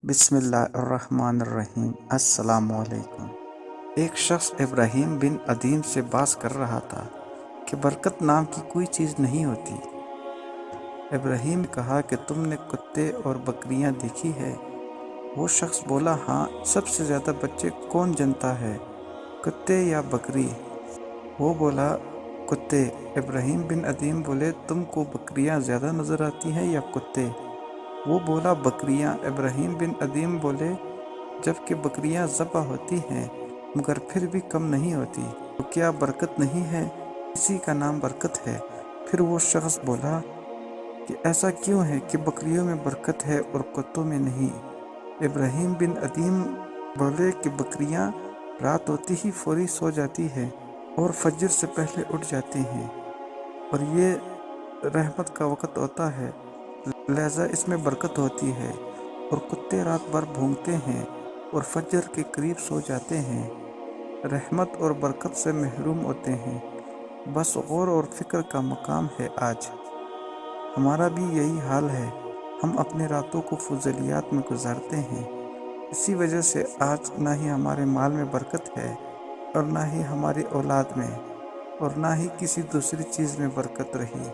بسم اللہ الرحمن الرحیم۔ السلام علیکم۔ ایک شخص ابراہیم بن ادیم سے بحث کر رہا تھا کہ برکت نام کی کوئی چیز نہیں ہوتی۔ ابراہیم نے کہا کہ تم نے کتے اور بکریاں دیکھی ہے؟ وہ شخص بولا، ہاں، سب سے زیادہ بچے کون جنتا ہے، کتے یا بکری؟ وہ بولا، کتے۔ ابراہیم بن ادیم بولے، تم کو بکریاں زیادہ نظر آتی ہیں یا کتے؟ وہ بولا، بکریاں۔ ابراہیم بن ادیم بولے، جبکہ بکریاں ذبح ہوتی ہیں مگر پھر بھی کم نہیں ہوتی، تو کیا برکت نہیں ہے؟ اسی کا نام برکت ہے۔ پھر وہ شخص بولا کہ ایسا کیوں ہے کہ بکریوں میں برکت ہے اور کتوں میں نہیں؟ ابراہیم بن ادیم بولے کہ بکریاں رات ہوتی ہی فوری سو جاتی ہے اور فجر سے پہلے اٹھ جاتی ہیں، اور یہ رحمت کا وقت ہوتا ہے، لہذا اس میں برکت ہوتی ہے، اور کتے رات بھر بھونکتے ہیں اور فجر کے قریب سو جاتے ہیں، رحمت اور برکت سے محروم ہوتے ہیں۔ بس غور اور فکر کا مقام ہے آج۔ ہمارا بھی یہی حال ہے، ہم اپنے راتوں کو فضولیات میں گزارتے ہیں، اسی وجہ سے آج نہ ہی ہمارے مال میں برکت ہے اور نہ ہی ہماری اولاد میں، اور نہ ہی کسی دوسری چیز میں برکت رہی۔